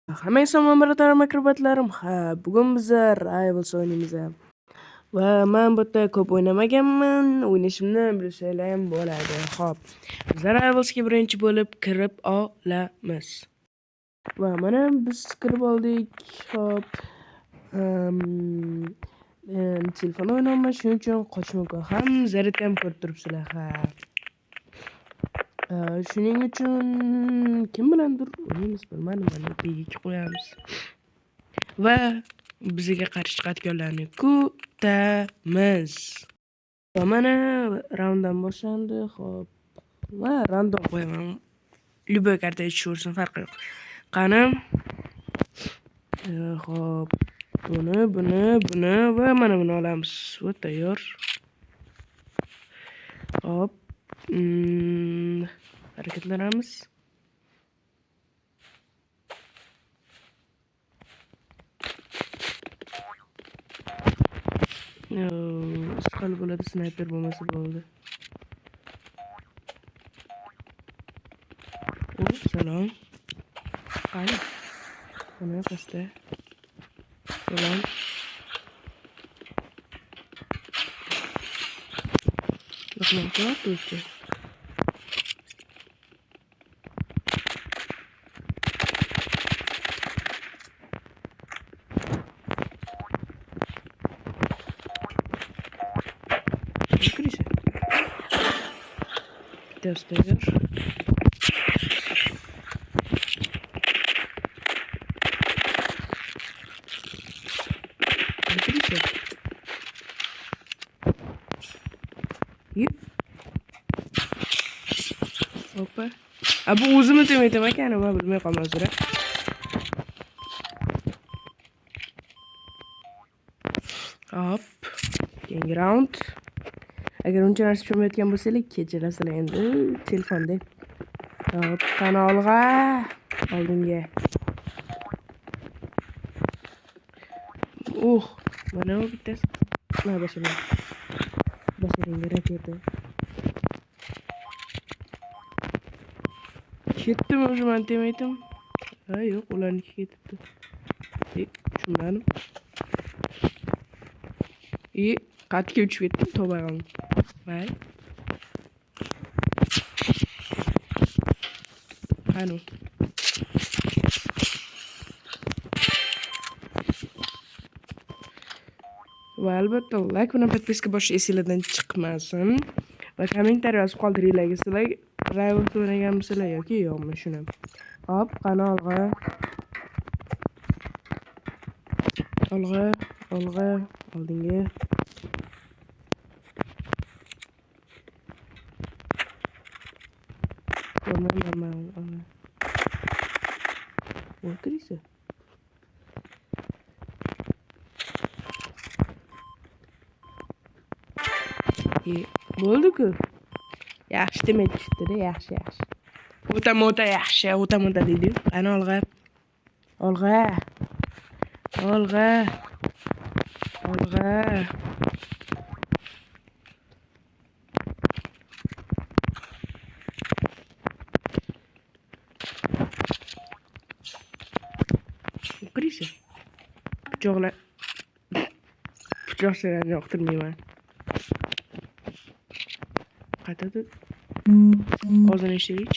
Hammaga salom barador makrobatlarim. Bugun biz Rivals o'ynaymiz. Va men bu yerda ko'p o'ynamaganman. O'ynashimni bilsanglar ham bo'ladi. Xo'p. Biz Rivalsga birinchi bo'lib kirib olamiz. Va mana biz kirib oldik. Xo'p. Telefon o'ynayman, shuning uchun qochish mumkin. Ham zaryad ham ko'rib turibsizlar. Shuning uchun kim bilandir o'ynaymiz, bilmadim. Mana bigiga qo'yamiz. Va bizga qarshi chiqadiganlarni kutamiz. Va mana raunddan boshlandi. Xo'p. Va random qo'yaman. Любой karta tushaversin, farqi yo'q. Qani. Xo'p. Buni va mana buni olamiz. Va tayyor. Xo'p. Harakatlanamiz. Istiqol bo'ladi, sniper bo'lmasa bo'ldi. Salom. Qani? Mana pastda. Salom. Rahmat, do'stlar. Крыса. Тестер. Крыса. Yep. Hoppa. Bu o'zimni demaydim ekan, men bilmay qolman uzr. Hop. Keyingi round. Agar uncha narsa tushunmayotgan bo'lsangiz, kechirasizlar endi telefonda. Hop, kanalga oldinga. Mana bu bittasi. Mana boshlayman. Boshlayman raketa. Ketdim o'zi men demaydim. Yo'q, ularniki ketibdi. Tushunmadim. Qatga uchib ketdim, tobag'im. Mayli. Qani. Va albatta like bilan podpiska bosh esingizdan chiqmasin. Va kommentariy yozib qoldiringlar, sizlar Rivals o'ynaganmisizlar yoki yo'qmi shuni. Hop, kanalga. Olg'a, oldinga. Normal. O'tirisa. Bo'ldi-ku. Yaxshi demak chiqdi-da, yaxshi. O'ta yaxshi, o'ta deydi. Qani olg'a. O'tirisa. Pichoqlarni yoqtirmayman. Qaytadi. Hozir ishlaylik.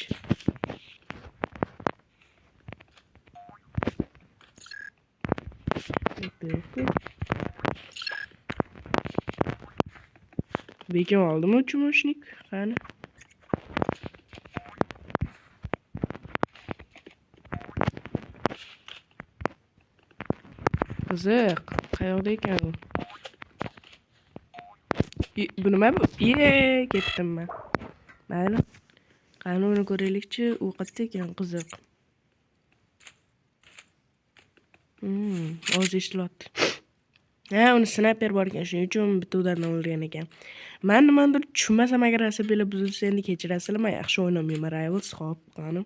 Bekim oldimi chumushnik? Qani? Qiziq, qayoqda ekan u? Bu nima bu? Ketdim men. Mayli. Qani uni ko'raylikchi, u qayerda ekan, qiziq. O'zi ishlayapti. Uni sniper bor ekan, shuning uchun bitta udardan o'lgan ekan. Men nimadir tushunmasam agar asabiylar buzilsa endi kechirasizlar, men yaxshi o'ynamayman Rivals. Xo'p, qani.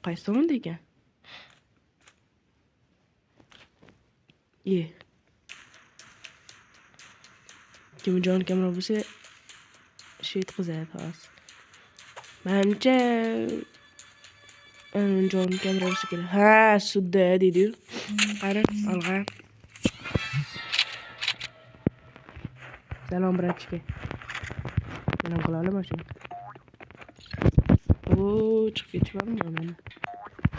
Qaysi tomonda ekan? Kim jon kamera bo'lsa şey yetkazadi hozir. Menimcha Jonim kamerasi kerak. Ha, sudda deydi. Qani, olg'a. Salom bratchka. Salom qila olaman shuni. Oo, chiqib ketyapman mana.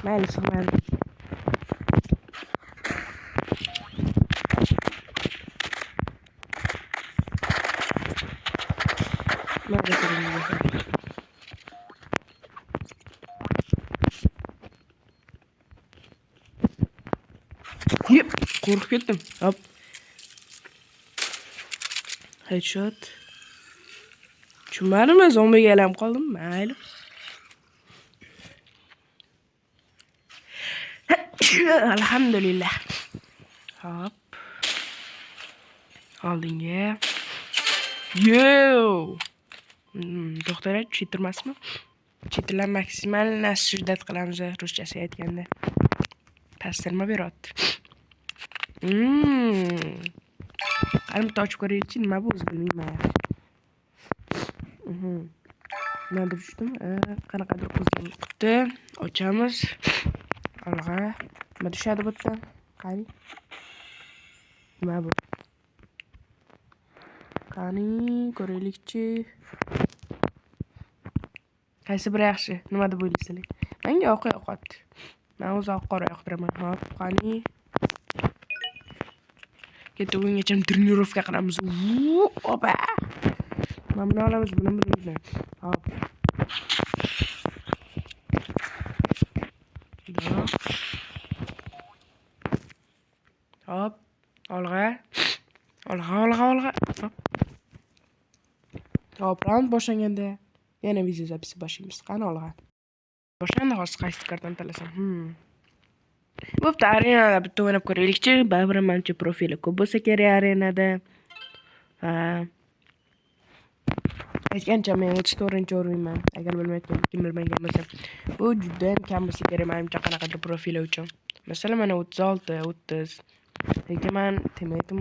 Mayli, sig'maydi. Nerede sig'maydi? Yep, qo'rqib ketdim. Hop. Headshot. Tushunmadimmi? Zombiga aylanib qoldim. Mayli. Alhamdulillah. Hop. Oldinga. Yo. To'xtanglar, cheatermasmi? Cheaterlar maksimal shiddat qilamiz ruschasiga aytganda. Ta'sirma beryapti. Qani bitta ochib ko'raylikchi, nima bu o'zi bilmayman. Nima tushdim? Qanaqadir qizil quti. Ochamiz. Olg'a. Nima tushadi bu yerdan? Qani? Nima bu? Qani ko'raylikchi. Qaysi biri yaxshi? Nima deb o'ylaysizlar? Menga oq yoqadi. Men o'zi oq qora yoqtiraman. Hop, qani. Ketti o'yingacha trenirovka qilamiz. Opa. Mana olamiz, buni bilmayman. Hop. Hop. Olg'a. Olg'a. Hop, round boshlanganda yana video zapisi boshlaymiz. Qani olg'a. Boshlandi, hozir qaysi kartani tanlasam. Bo'pti, arenada bitta o'ynab ko'raylikchi. Baribir menimcha profili ko'p bo'lsa kerak arenada. Aytgancha men 34-o'rinman. Agar bilmayotgan kim bilmagan bo'lsa, bu juda ham kam bo'lsa kerak menimcha qanaqadir profili uchun. Masalan, mana 36, 30. Lekin men temetim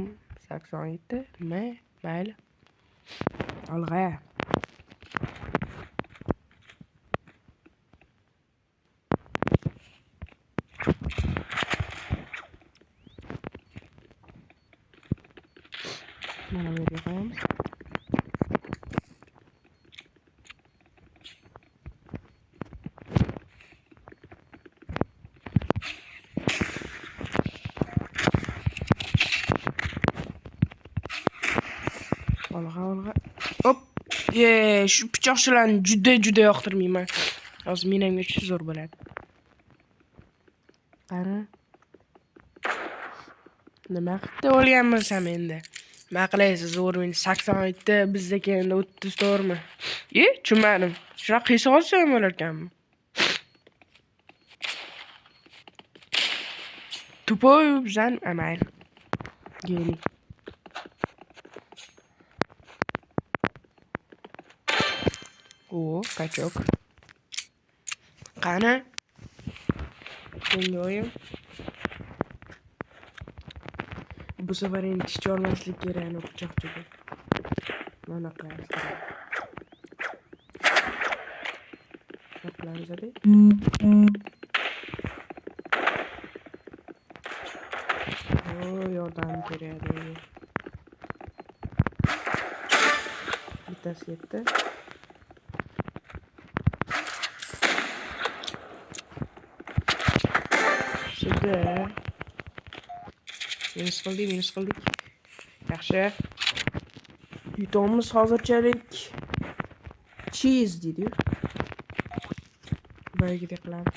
87. Nima? Mayli. Olg'a. Mana bu yerga qo'yamiz. Olg'a. Hop. Shu pichoqchilarni juda yoqtirmayman. Hozir menimga shu zo'r bo'ladi. Qani. Nima qilib o'lganmisan endi? Nima qilaysiz? O'rin 87, bizdagi endi 34mi? Tushunmadim. Shunaqa qiysib olsa ham bo'lar ekanmi? Tupoy bizdan amayl. Geli. Kachok. Qani? Menga o'yim. Bu sefer endi tish olmaslik kerak, pichoqchiga. Mana qilamiz. Qilamiz edi. Yordam kerak edi. Bittasi yetdi. Minus qildik. Yaxshi. Yutamiz hozirchalik. Cheese deydi. Boyagidek qilamiz.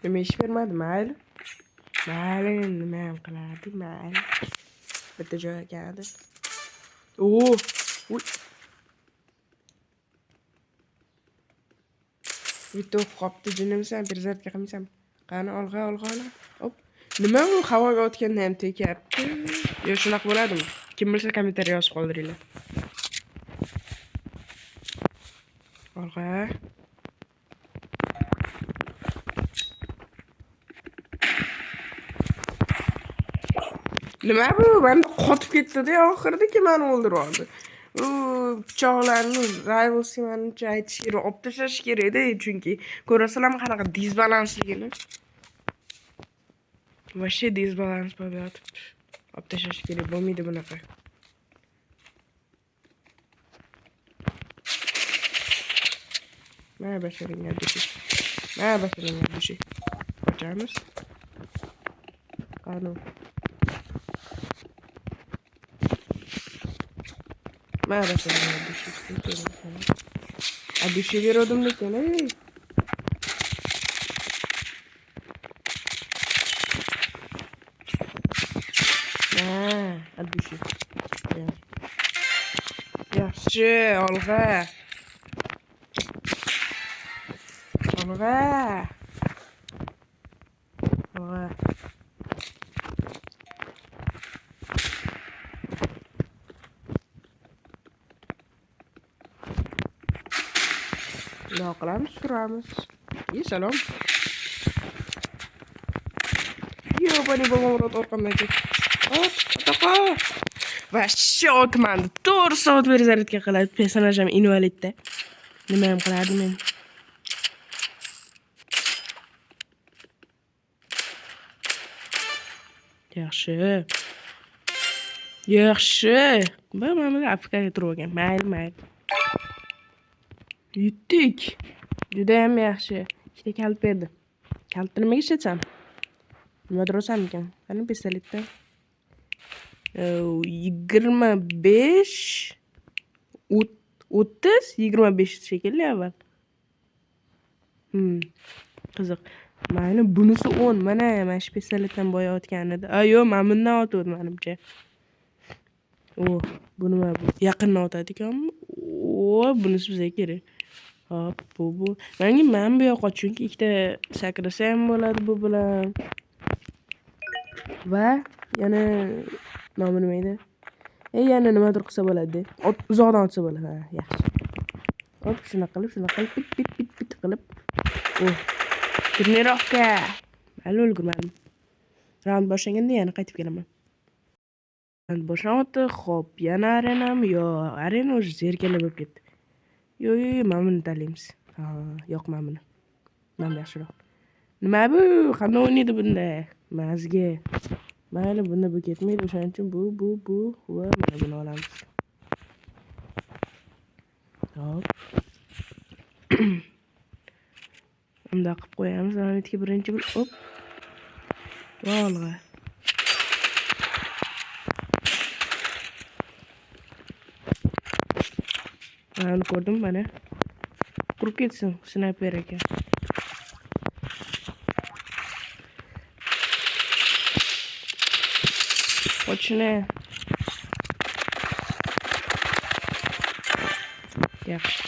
Nima ish bermadi, mayli. Nima ham qiladi, mayli. Bitta joyga keldi. Bitta qopdi, jinimsan, perzatga qilmaysan. Qani olg'a. Hop. Nima u havoga otganda ham tekyapti? Yo, shunaqa bo'ladimi? Kim bilsa kommentariy yozib qoldiringlar. Olg'a. Nima bu? Men qotib ketdi-da, oxirida kim meni o'ldirib oldi. Bu pichoqlarni Rivals manimcha aytish kerak, olib tashlash kerak-da, chunki ko'rasizlarmi qanaqa disbalansligini. Вообще disbalans bo'lib yotibdi. Olib tashlash kerak, bo'lmaydi bunaqa. Mana basharingga dushi. Mana basharingga dushi. Ochamiz. Qani. Mana basharingga dushi. A dushi berdim lekin, ey. A dushi. Yaxshi, olg'a. Olg'a. Olg'a. Nima qilamiz? Suramiz. Salom. Yo, bani bo'lmamrot orqamdan ket. Hop, to'qa. Va shotman. 4 soat zaryadka qiladi. Personajim invalidda. Nima ham qiladi men? Yaxshi. Mana Afrikaga turib olgan. Mayli. Yutdik. Juda ham yaxshi. Ikkita kalt berdi. Kaltni nimaga ishlatsam? Nima durosam ekan? Qani pistoletda. 25 30 25 shekilli avval. Qiziq. Mana bunisi 10. Mana shu pistoletdan boyayotgan edi. Yo'q, men bundan otdim menimcha. Bu nima bu? Yaqindan otadi ekanmi? Bunisi bizga kerak. Hop, bu. Men bu yoqqa chunki ikkita sakrasa ham bo'ladi bu bilan. Va yana nomi nima edi? Yana nimadir qilsa bo'ladi. Uzoqdan otsa bo'ladi. Yaxshi. Hop, shuna qilib, pit qilib. Turnirovka. Hali ulgurmadim. Round boshlaganda yana qaytib kelaman. Round boshlandi. Xo'p, yana arenami? Yo'q, arena o'zi zerkali bo'lib ketdi. Yo'q, mana buni tanlaymiz. Yo'qman buni. Mana yaxshiroq. Nima bu? Qanday o'ynaydi bunda? Mazga. Mayli, bunda bu ketmaydi, o'shaning uchun bu va mana buni olamiz. Hop. Bunday qilib qo'yamiz. Analitga birinchi bir hop. Olg'a. Mana ko'rdim, mana. Qurib ketsin, snayper ekan. Ochni. Yaxshi.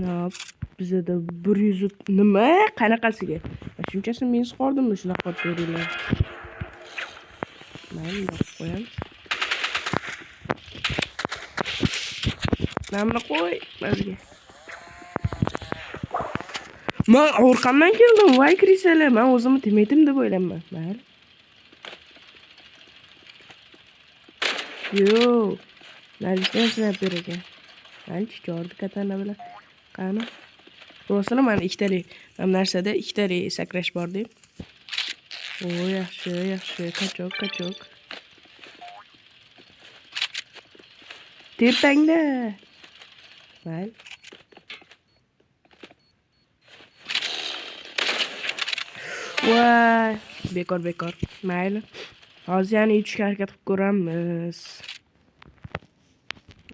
Hop, bizda 100 nima? Qanaqasiga? Shunchasi men qordimmi shunaqa qilib ko'ringlar. Mana qo'yamiz. Namni qo'y, bizga. Men orqamdan keldim, voy krisalar, men o'zimni temaydim deb o'ylayman. Mayli. Yo, narishdan snayper ekan. Ancha chordi katana bilan. Qani? Ro'sini mana ikkitalik. Mana narsada ikkitalik sakrash bor deb. Yaxshi. Qachok. Tepangda. Mayli. Voy, bekor. Mayli. Hozir yana yutishga harakat qilib ko'ramiz.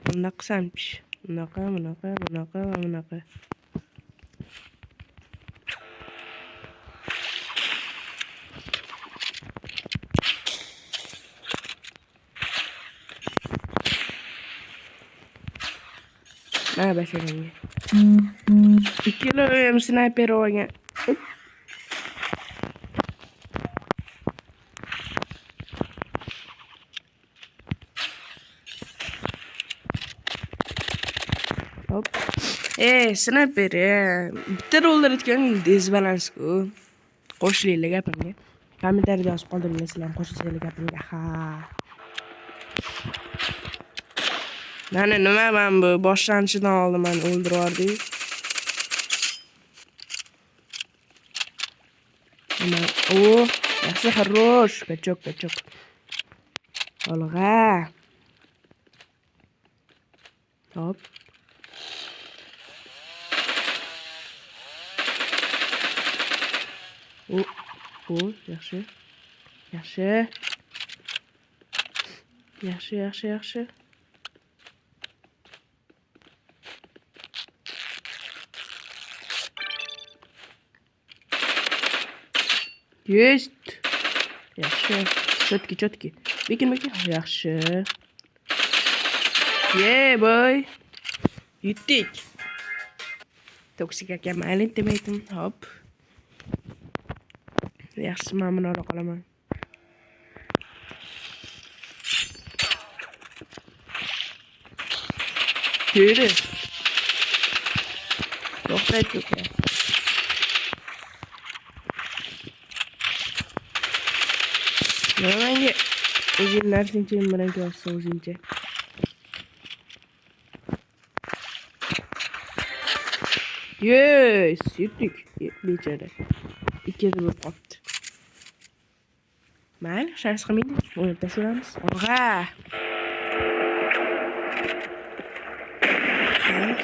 Bunaqa qilsamchi. Bunaqa. Mana basharangga. 2 kilo ham snayper olgan. Hop. Snayper. Bitta rollar etgan disbalans-ku. Qo'shilinglar gapimga. Kommentariyada yozib qoldiringlar, sizlar ham qo'shilsanglar gapimga. Mana nima men bu boshlanishidan oldin meni o'ldirardi. O, yaxshi хорош. Kachok. Olg'a. Hop. O, yaxshi. Yaxshi. Есть. Yaxshi. Chotki. Bekin. Yaxshi. Yeah, boy. Yutdik. Toksik aka mayli demaydim. Hop. Yaxshi, men buni ola qolaman. Yürü. Sohbet yok ya. Hangi uzunlar sinçeyin bana görse uzunca. Yes, yuttuk. Beçare. İki de bir patlı. Mal, şans kımıydı. Onu da şuramız. Oha.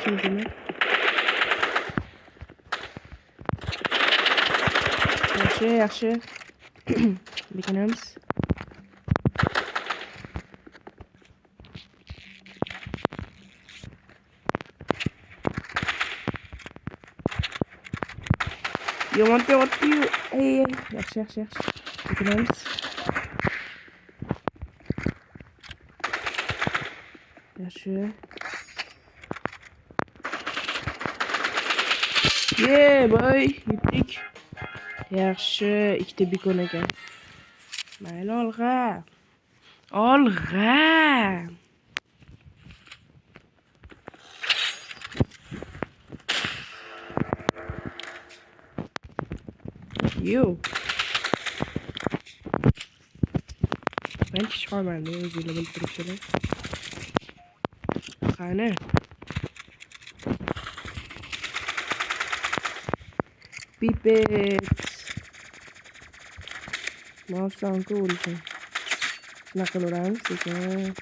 Şimdi mi? Yaxshi. Bekinamiz. Yomon. Ey. Yaxshi. Bekinamiz. Yaxshi. Yeah, boy. Yutdik. Yaxshi. Ikkita bekon ekan. Mayli, olg'a. Yo. Ben hiç çıkarmadım. Özüyle bildirip şöyle. Qani. Pipet. Mouse'dan o'lsin. Shunaqa qilaveramiz ekan.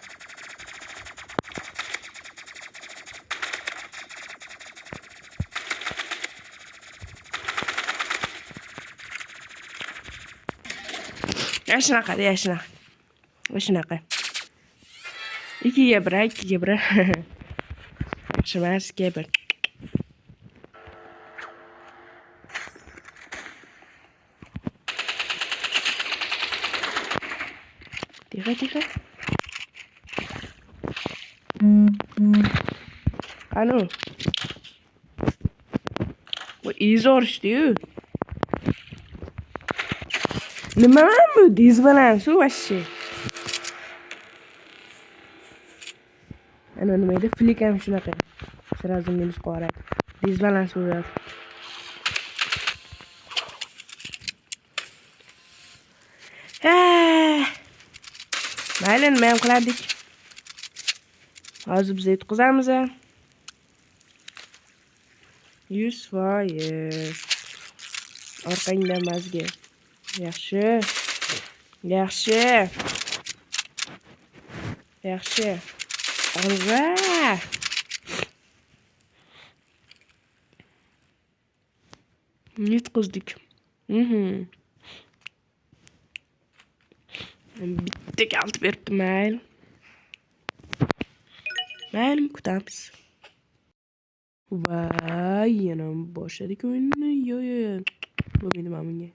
Shunaqa. Ikkiga bir. Yaxshi emas, ikkiga bir. Tira. Qani. Bu izor ishdi-yu. Nima bu disbalansi вообще? Ana nima edi? Flik ham shunaqa. Сразу minus qo'yadi. Disbalans bo'ladi. Mayli, nima ham qilardik? Hozir biz yutqizamiz. 100%. Orqangdan mazga. Yaxshi. Olg'a. Yutqizdik. Bitta kalt beribdi, mayli. Mayli, kutamiz. Vay, yana boshladik o'yinni. Yo. Bo'lmaydi mana bunga.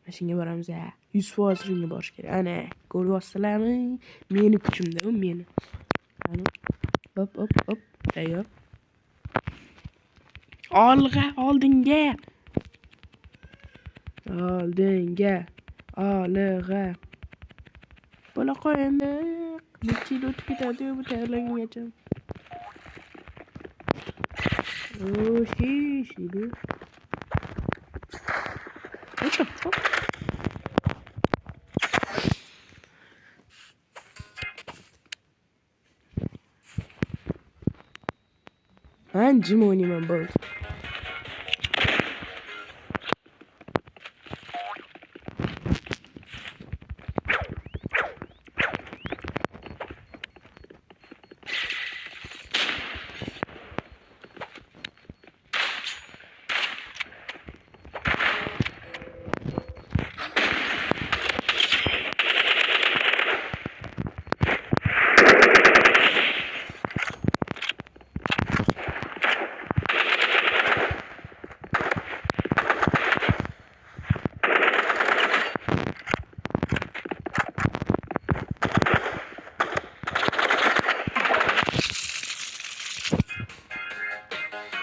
Mashinaga boramiz. 100% shunga borish kerak. Ana, gol bossalarmi? Meni kuchimda, u meni. Qani. Hop. Tayyor. Olg'a, oldinga. Olg'a. Bo'la qo'yindi. Necha yil o'tib ketadi bu tayyorlanguncha. Shishidi. What the fuck? Jim o'ynayman bo'ldi.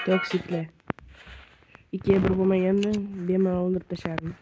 Toksiklar. 2'ye 1 bo'lmaganda bemalol o'ldirib tashardim.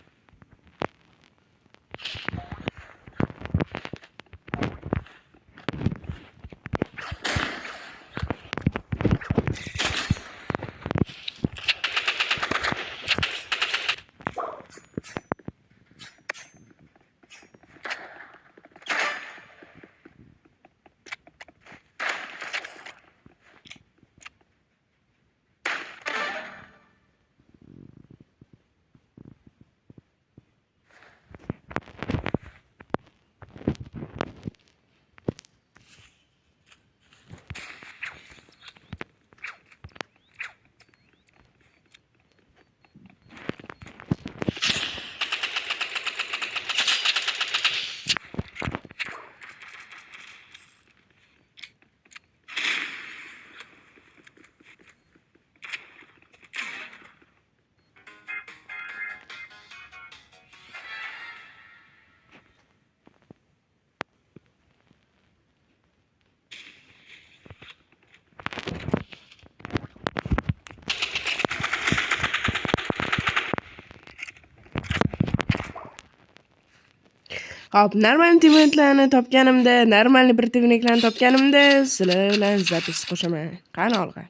Hop, normal teammate'larni topganimda, normal противникlarni topganimda sizlar bilan zapis qo'shaman. Qani olg'a.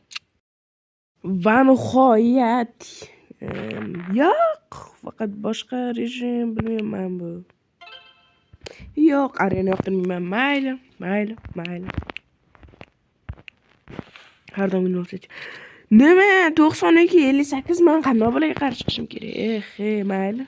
Va nihoyat yo'q, faqat boshqa rejim bilmayman bu. Yo'q, arena yoqtirmayman. Mayli. Har doim o'xshash. Nima 92 58 man qanday bo'laga qarshi chiqishim kerak? Mayli.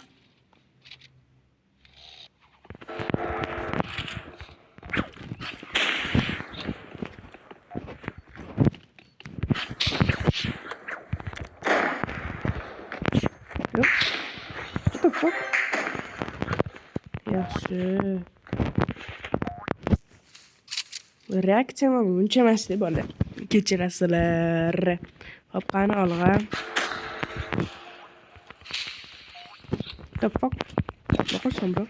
Yo'q. What the fuck? Yaxshi. Reaksiyam buncha emas deb bola. Kechirasizlar. Hop, qani olg'a. What the fuck? Naqasham bro.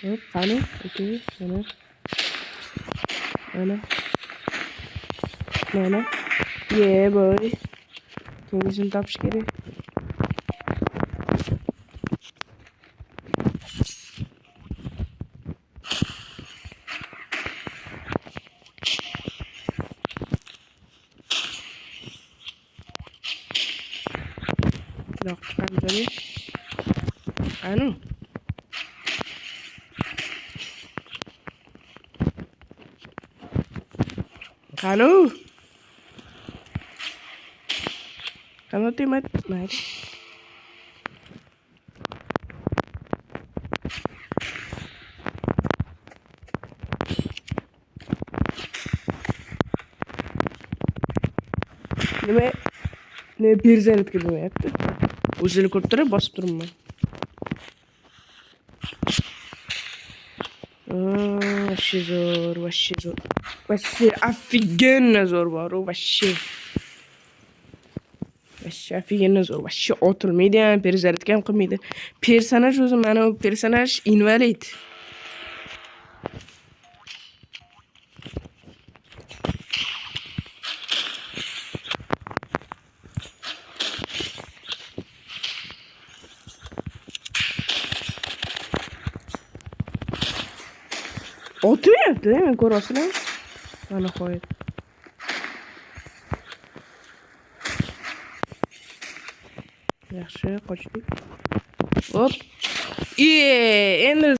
Hop, qani? Okay, mana. Yeah, boy. Kengisini topish kerak. Yo'q, qanday? Anu. Qanu. Qanu temat. Mayli. Ne bir gibi yaptı. O'zini ko'rib turib bosib turibman. Вообще zo'r. Вообще офигенно zo'r bor, вообще. Вообще офигенно zo'r. Вообще otilmaydi ham, перезарядка ham qilmaydi. Personaj o'zi mana bu personaj invalid. Oturyapti, men ko'rasizlar. Mana qo'yib. Yaxshi, qochdik. Hop. Endi